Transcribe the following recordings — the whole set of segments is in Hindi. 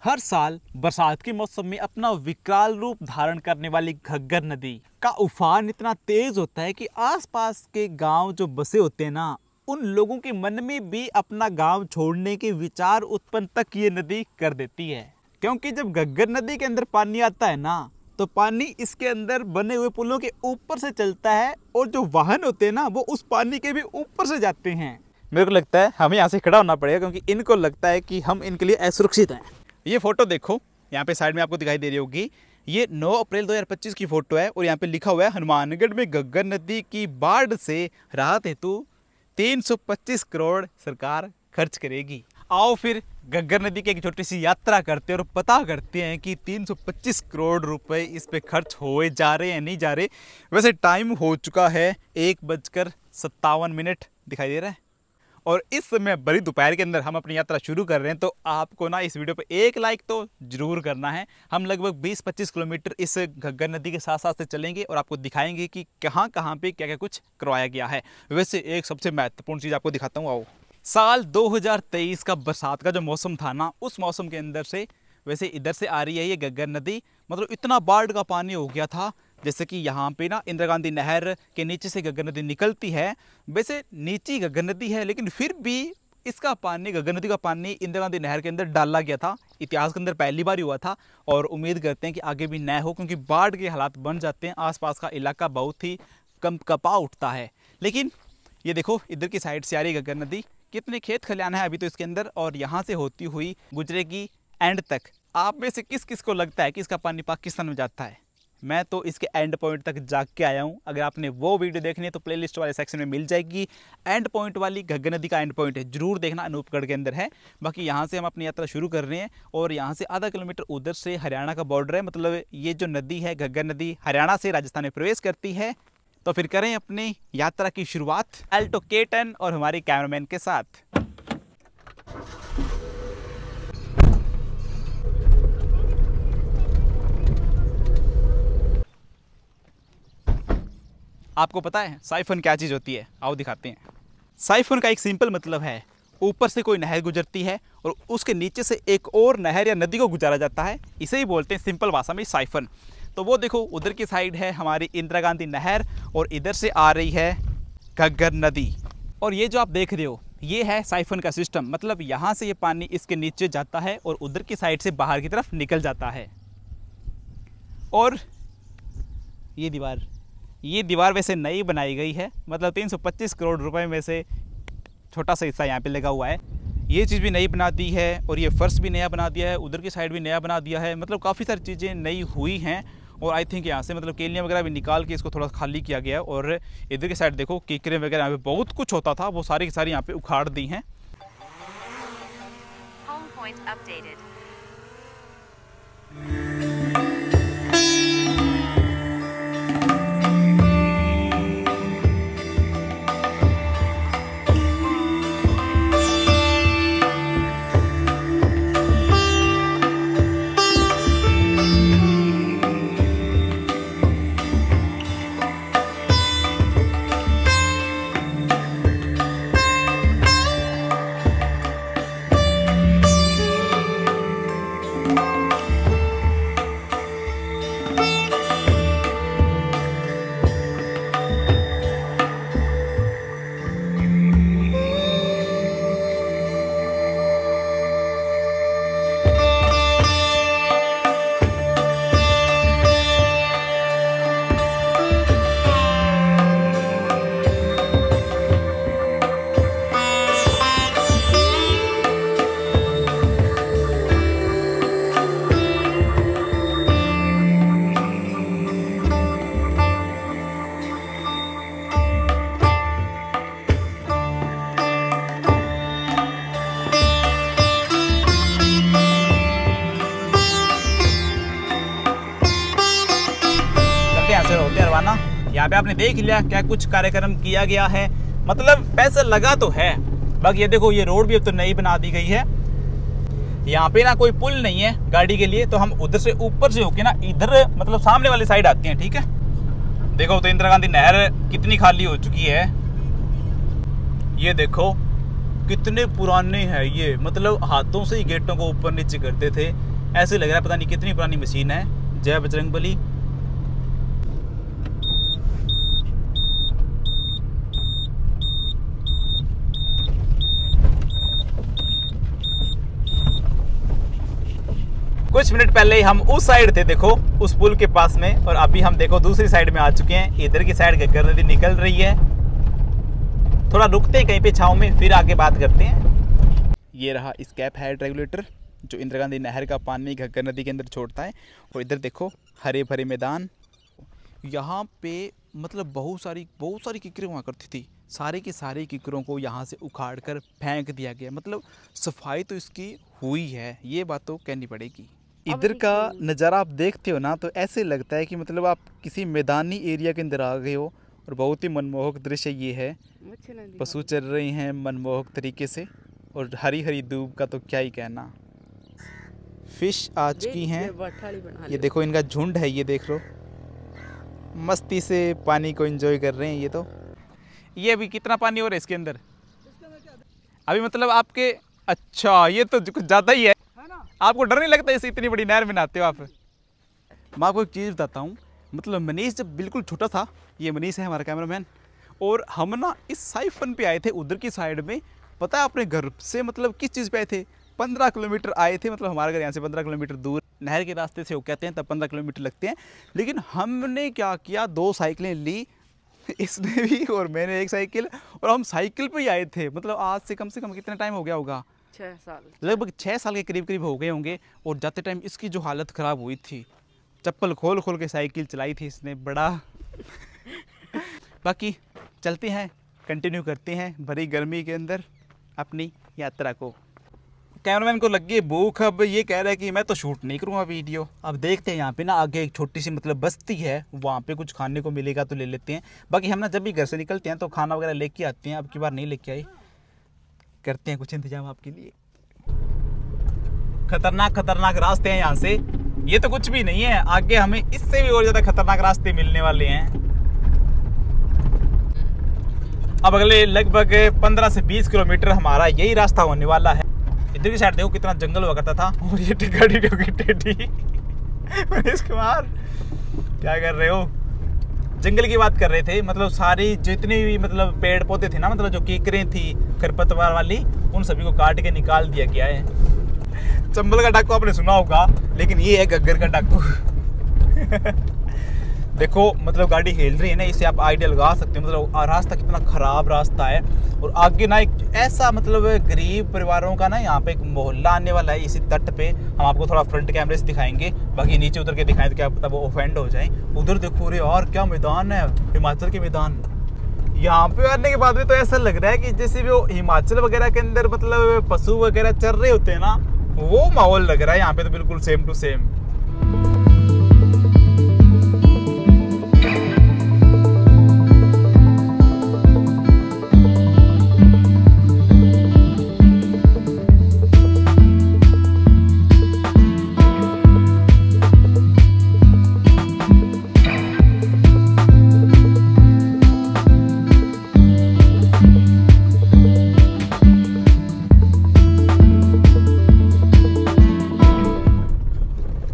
हर साल बरसात के मौसम में अपना विकराल रूप धारण करने वाली घग्गर नदी का उफान इतना तेज होता है कि आसपास के गांव जो बसे होते हैं ना, उन लोगों के मन में भी अपना गांव छोड़ने के विचार उत्पन्न तक ये नदी कर देती है। क्योंकि जब घग्गर नदी के अंदर पानी आता है ना, तो पानी इसके अंदर बने हुए पुलों के ऊपर से चलता है और जो वाहन होते हैं ना, वो उस पानी के भी ऊपर से जाते हैं। मेरे को लगता है हमें यहाँ से खड़ा होना पड़ेगा, क्योंकि इनको लगता है कि हम इनके लिए असुरक्षित हैं। ये फोटो देखो, यहाँ पे साइड में आपको दिखाई दे रही होगी, ये 9 अप्रैल 2025 की फोटो है और यहाँ पे लिखा हुआ है हनुमानगढ़ में घग्गर नदी की बाढ़ से राहत हेतु 325 करोड़ सरकार खर्च करेगी। आओ फिर घग्गर नदी की एक छोटी सी यात्रा करते हैं और पता करते हैं कि 325 करोड़ रुपए इस पे खर्च हुए जा रहे हैं नहीं जा रहे। वैसे टाइम हो चुका है 1:57 दिखाई दे रहा है और इस समय बड़ी दोपहर के अंदर हम अपनी यात्रा शुरू कर रहे हैं। तो आपको ना इस वीडियो पे एक लाइक तो जरूर करना है। हम लगभग 20-25 किलोमीटर इस घग्गर नदी के साथ साथ से चलेंगे और आपको दिखाएंगे कि कहाँ कहाँ पे क्या क्या कुछ करवाया गया है। वैसे एक सबसे महत्वपूर्ण चीज़ आपको दिखाता हूँ। आओ, साल 2023 का बरसात का जो मौसम था ना, उस मौसम के अंदर से वैसे इधर से आ रही है ये घग्गर नदी। मतलब इतना बाढ़ का पानी हो गया था, जैसे कि यहाँ पे ना इंदिरा गांधी नहर के नीचे से घग्गर नदी निकलती है। वैसे नीची घग्गर नदी है, लेकिन फिर भी इसका पानी, घग्गर नदी का पानी इंदिरा गांधी नहर के अंदर डाला गया था। इतिहास के अंदर पहली बार हुआ था और उम्मीद करते हैं कि आगे भी न हो, क्योंकि बाढ़ के हालात बन जाते हैं। आसपास का इलाका बहुत ही कपा उठता है। लेकिन ये देखो, इधर की साइड से आ रही घग्गर नदी, कितने खेत खलियान है अभी तो इसके अंदर, और यहाँ से होती हुई गुजरेगी एंड तक। आप में से किस किस को लगता है कि इसका पानी पाकिस्तान में जाता है? मैं तो इसके एंड पॉइंट तक जा के आया हूँ। अगर आपने वो वीडियो देखनी है तो प्लेलिस्ट वाले सेक्शन में मिल जाएगी। एंड पॉइंट वाली घग्गर नदी का एंड पॉइंट है, जरूर देखना, अनूपगढ़ के अंदर है। बाकी यहाँ से हम अपनी यात्रा शुरू कर रहे हैं और यहाँ से आधा किलोमीटर उधर से हरियाणा का बॉर्डर है। मतलब ये जो नदी है घग्गर नदी, हरियाणा से राजस्थान में प्रवेश करती है। तो फिर करें अपनी यात्रा की शुरुआत अल्टो K10 और हमारे कैमरामैन के साथ। आपको पता है साइफन क्या चीज़ होती है? आओ दिखाते हैं। साइफन का एक सिंपल मतलब है, ऊपर से कोई नहर गुजरती है और उसके नीचे से एक और नहर या नदी को गुजारा जाता है। इसे ही बोलते हैं सिंपल भाषा में साइफन। तो वो देखो, उधर की साइड है हमारी इंदिरा गांधी नहर और इधर से आ रही है घग्गर नदी। और ये जो आप देख रहे हो, ये है साइफन का सिस्टम। मतलब यहाँ से ये पानी इसके नीचे जाता है और उधर की साइड से बाहर की तरफ निकल जाता है। और ये दीवार वैसे नई बनाई गई है। मतलब 325 करोड़ रुपए में से छोटा सा हिस्सा यहाँ पे लगा हुआ है। ये चीज़ भी नई बना दी है और ये फर्श भी नया बना दिया है, उधर की साइड भी नया बना दिया है। मतलब काफ़ी सारी चीज़ें नई हुई हैं। और आई थिंक यहाँ से मतलब केलियाँ वगैरह भी निकाल के इसको थोड़ा खाली किया गया है। और इधर की साइड देखो, कीकरें वगैरह यहाँ पे बहुत कुछ होता था, वो सारी की सारी यहाँ पे उखाड़ दी हैं। यहाँ पे आपने देख लिया क्या कुछ कार्यक्रम किया गया है। मतलब पैसा लगा तो है। बाकी ये देखो, ये रोड भी अब तो नई बना दी गई है। यहाँ पे ना कोई पुल नहीं है गाड़ी के लिए, तो हम उधर से ऊपर से होके ना इधर मतलब सामने वाली साइड आती हैं। ठीक है, देखो तो इंदिरा गांधी नहर कितनी खाली हो चुकी है। ये देखो कितने पुराने हैं ये, मतलब हाथों से ही गेटों को ऊपर नीचे करते थे। ऐसे लग रहा है पता नहीं कितनी पुरानी मशीन है। जय बजरंगबली। कुछ मिनट पहले ही हम उस साइड थे, देखो उस पुल के पास में, और अभी हम देखो दूसरी साइड में आ चुके हैं। इधर की साइड घग्गर नदी निकल रही है। थोड़ा रुकते हैं कहीं पे छांव में, फिर आगे बात करते हैं। ये रहा स्कैप हेड रेगुलेटर जो इंदिरा गांधी नहर का पानी घग्गर नदी के अंदर छोड़ता है। और इधर देखो हरे भरे मैदान। यहाँ पे मतलब बहुत सारी किकरें हुआ करती थी। सारे के सारे किकरों को यहाँ से उखाड़ कर फेंक दिया गया। मतलब सफाई तो इसकी हुई है, ये बात तो कहनी पड़ेगी। इधर का नज़ारा आप देखते हो ना, तो ऐसे लगता है कि मतलब आप किसी मैदानी एरिया के अंदर आ गए हो। और बहुत ही मनमोहक दृश्य ये है। पशु चल रहे हैं मनमोहक तरीके से, और हरी हरी दूब का तो क्या ही कहना। फिश आज की हैं, ये देखो इनका झुंड है, ये देख लो मस्ती से पानी को एंजॉय कर रहे हैं। ये अभी कितना पानी हो रहा है इसके अंदर अभी, मतलब आपके, अच्छा ये तो कुछ ज़्यादा ही है ना? आपको डर नहीं लगता इसे इतनी बड़ी नहर में नहाते हो आप? मैं आपको एक चीज़ बताता हूँ, मतलब मनीष जब बिल्कुल छोटा था, ये मनीष है हमारा कैमरामैन, और हम ना इस साइफन पे आए थे उधर की साइड में। पता है अपने घर से मतलब किस चीज़ पे आए थे? 15 किलोमीटर आए थे। मतलब हमारे घर यहाँ से 15 किलोमीटर दूर नहर के रास्ते से वो कहते हैं, तब 15 किलोमीटर लगते हैं। लेकिन हमने क्या किया, 2 साइकिलें ली, इसने भी और मैंने एक साइकिल, और हम साइकिल पे ही आए थे। मतलब आज से कम कितना टाइम हो गया होगा? 6 साल, लगभग 6 साल के करीब हो गए होंगे। और जाते टाइम इसकी जो हालत ख़राब हुई थी, चप्पल खोल के साइकिल चलाई थी इसने, बड़ा बाकी चलते हैं, कंटिन्यू करते हैं भरी गर्मी के अंदर अपनी यात्रा को। कैमरामैन को लग गई भूख, अब ये कह रहा है कि मैं तो शूट नहीं करूँगा वीडियो। अब देखते हैं, यहाँ पे ना आगे एक छोटी सी मतलब बस्ती है, वहाँ पे कुछ खाने को मिलेगा तो ले लेते हैं। बाकी हम ना जब भी घर से निकलते हैं तो खाना वगैरह लेके आते हैं। अब की बार नहीं लेके आए, करते हैं कुछ इंतजाम आपके लिए। खतरनाक रास्ते हैं यहाँ से, ये तो कुछ भी नहीं है। आगे हमें इससे भी और ज़्यादा खतरनाक रास्ते मिलने वाले हैं। अब अगले लगभग 15 से 20 किलोमीटर हमारा यही रास्ता होने वाला है। इधर की साइड देखो कितना जंगल हुआ करता था, और ये गाड़ी टेढ़ी। मनीष कुमार क्या कर रहे हो? जंगल की बात कर रहे थे, मतलब सारी जितनी भी मतलब पेड़ पौधे थे ना, मतलब जो कीकरें थी खरपतवार वाली, उन सभी को काट के निकाल दिया गया है। चंबल का डाकू आपने सुना होगा, लेकिन ये है घग्गर का डाकू। देखो मतलब गाड़ी हिल रही है ना, इससे आप आइडिया लगा सकते हो मतलब रास्ता कितना ख़राब रास्ता है। और आगे ना एक ऐसा मतलब गरीब परिवारों का ना यहाँ पे एक मोहल्ला आने वाला है इसी तट पे। हम आपको थोड़ा फ्रंट कैमरे से दिखाएंगे, बाकी नीचे उतर के दिखाएं तो क्या पता वो ऑफेंड हो जाए। उधर देखो रे और क्या मैदान है, हिमाचल के मैदान। यहाँ पे आने के बाद में तो ऐसा लग रहा है कि जैसे वो हिमाचल वगैरह के अंदर मतलब पशु वगैरह चल रहे होते हैं ना, वो माहौल लग रहा है यहाँ पे तो बिल्कुल सेम टू सेम।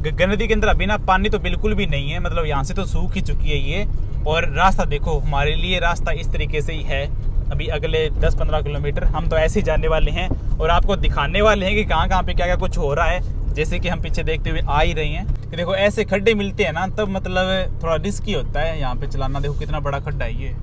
घग्गर नदी के अंदर अभी ना पानी तो बिल्कुल भी नहीं है, मतलब यहाँ से तो सूख ही चुकी है ये। और रास्ता देखो, हमारे लिए रास्ता इस तरीके से ही है। अभी अगले 10-15 किलोमीटर हम तो ऐसे ही जाने वाले हैं, और आपको दिखाने वाले हैं कि कहाँ पे क्या कुछ हो रहा है। जैसे कि हम पीछे देखते हुए आ ही रहे हैं कि देखो ऐसे खड्डे मिलते हैं ना, तब मतलब थोड़ा रिस्की होता है यहाँ पे चलाना। देखो कितना बड़ा खड्डा है ये।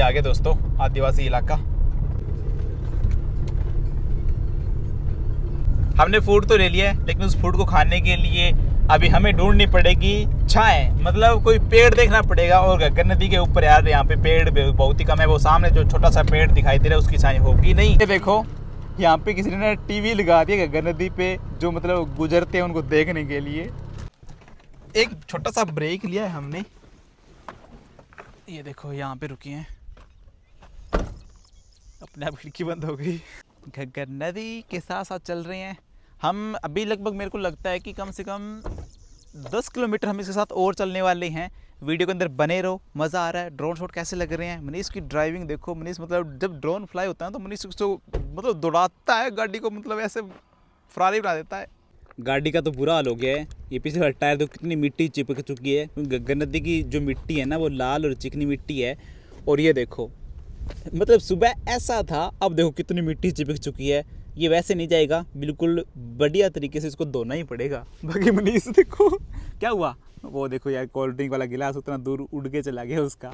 आगे दोस्तों आदिवासी इलाका। हमने फूड तो ले लिया है, लेकिन उस फूड को खाने के लिए अभी हमें ढूंढनी पड़ेगी छाएं, मतलब कोई पेड़ देखना पड़ेगा। और घग्गर नदी के ऊपर यार यहाँ पे पेड़ बहुत ही कम है। वो सामने जो छोटा सा पेड़ दिखाई दे रहा है उसकी छाएं होगी नहीं। ये देखो यहाँ पे किसी ने टीवी लगा दिया घग्गर नदी पे, जो मतलब गुजरते हैं उनको देखने के लिए। एक छोटा सा ब्रेक लिया है हमने, ये देखो यहाँ पे रुकी हैं, अपने आप खिड़की बंद हो गई। घग्गर नदी के साथ साथ चल रहे हैं हम। अभी लगभग मेरे को लगता है कि कम से कम 10 किलोमीटर हम इसके साथ और चलने वाले हैं। वीडियो के अंदर बने रहो, मज़ा आ रहा है। ड्रोन शॉट कैसे लग रहे हैं, मनीष की ड्राइविंग देखो। मनीष मतलब जब ड्रोन फ्लाई होता है तो मनीष उसको मतलब दौड़ाता है गाड़ी को, मतलब ऐसे फरारी बना देता है। गाड़ी का तो बुरा हाल हो गया है। ये पीछे वाला टायर तो कितनी मिट्टी चिपक चुकी है, क्योंकि घग्गर नदी की जो मिट्टी है ना वो लाल और चिकनी मिट्टी है। और ये देखो मतलब सुबह ऐसा था, अब देखो कितनी मिट्टी चिपक चुकी है। ये वैसे नहीं जाएगा, बिल्कुल बढ़िया तरीके से इसको धोना ही पड़ेगा। बाकी मनीष देखो क्या हुआ, वो देखो यार कोल्ड ड्रिंक वाला गिलास उतना दूर उड़ के चला गया उसका।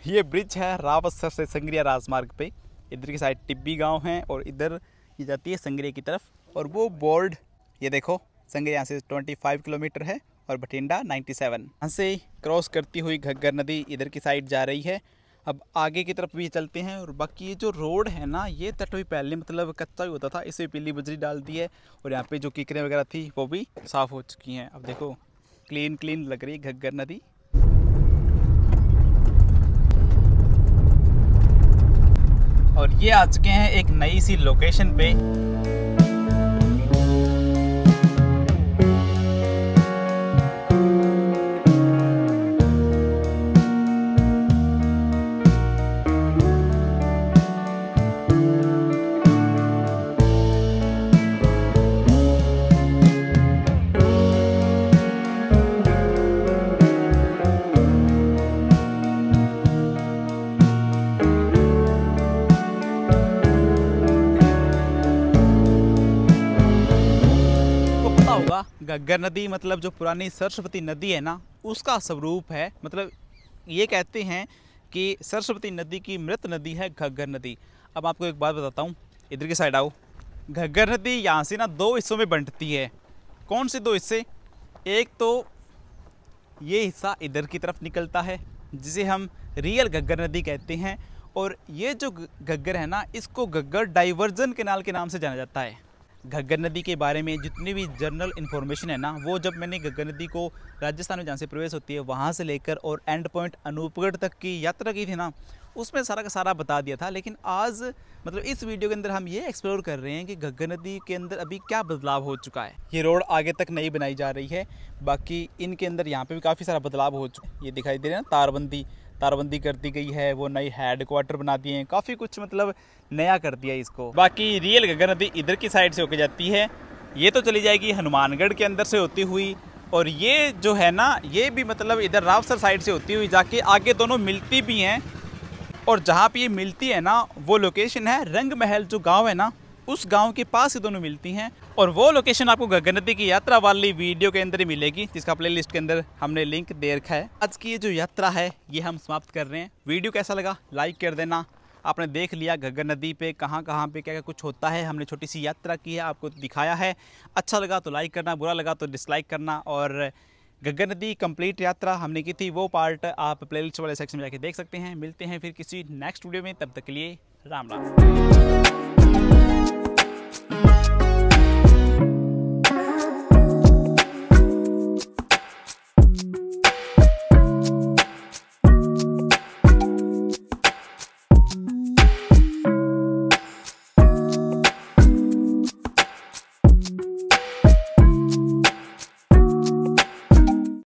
ये ब्रिज है रावतसर से संगरिया राजमार्ग पे। इधर की साइड टिब्बी गांव है और इधर ये जाती है संगरिया की तरफ। और वो बोर्ड ये देखो, संगरिया यहाँ से 25 किलोमीटर है और बठिंडा 97। यहाँ से क्रॉस करती हुई घग्गर नदी इधर की साइड जा रही है। अब आगे की तरफ भी चलते हैं। और बाकी ये जो रोड है ना, ये तटवी पहले मतलब कच्चा ही होता था, इसे पीली बजरी डाल दी है। और यहाँ पे जो कीकरें वगैरह थी वो भी साफ़ हो चुकी हैं। अब देखो क्लीन क्लीन लग रही है घग्गर नदी। और ये आ चुके हैं एक नई सी लोकेशन पे। घग्गर नदी मतलब जो पुरानी सरस्वती नदी है ना, उसका स्वरूप है। मतलब ये कहते हैं कि सरस्वती नदी की मृत नदी है घग्गर नदी। अब आपको एक बात बताता हूँ, इधर की साइड आओ। घग्गर नदी यहाँ से ना 2 हिस्सों में बंटती है। कौन से 2 हिस्से? एक तो ये हिस्सा इधर की तरफ निकलता है जिसे हम रियल घग्गर नदी कहते हैं। और ये जो घग्गर है ना, इसको घग्गर डाइवर्जन कैनाल के नाम से जाना जाता है। घग्गर नदी के बारे में जितनी भी जनरल इन्फॉर्मेशन है ना, वो जब मैंने घग्गर नदी को राजस्थान में जहाँ से प्रवेश होती है वहाँ से लेकर और एंड पॉइंट अनूपगढ़ तक की यात्रा की थी ना, उसमें सारा का सारा बता दिया था। लेकिन आज मतलब इस वीडियो के अंदर हम ये एक्सप्लोर कर रहे हैं कि घग्गर नदी के अंदर अभी क्या बदलाव हो चुका है। ये रोड आगे तक नई बनाई जा रही है, बाकी इनके अंदर यहाँ पे भी काफ़ी सारा बदलाव हो चुका है। ये दिखाई दे रहा है ना, तारबंदी कर दी गई है, वो नई हेडक्वार्टर बना दिए हैं, काफ़ी कुछ मतलब नया कर दिया इसको। बाकी रियल घग्गर नदी इधर की साइड से होके जाती है। ये तो चली जाएगी हनुमानगढ़ के अंदर से होती हुई, और ये जो है ना, ये भी मतलब इधर रावसर साइड से होती हुई जाके आगे दोनों मिलती भी हैं। और जहाँ पे ये मिलती है ना, वो लोकेशन है रंग महल, जो गांव है ना, उस गांव के पास ही दोनों मिलती हैं। और वो लोकेशन आपको घग्गर नदी की यात्रा वाली वीडियो के अंदर ही मिलेगी, जिसका प्लेलिस्ट के अंदर हमने लिंक दे रखा है। आज की ये जो यात्रा है ये हम समाप्त कर रहे हैं। वीडियो कैसा लगा लाइक कर देना। आपने देख लिया घग्गर नदी पे कहाँ पे क्या क्या कुछ होता है। हमने छोटी सी यात्रा की है, आपको दिखाया है। अच्छा लगा तो लाइक करना, बुरा लगा तो डिसलाइक करना। और घग्गर नदी कंप्लीट यात्रा हमने की थी, वो पार्ट आप प्लेलिस्ट वाले सेक्शन में जाके देख सकते हैं। मिलते हैं फिर किसी नेक्स्ट वीडियो में, तब तक के लिए राम राम।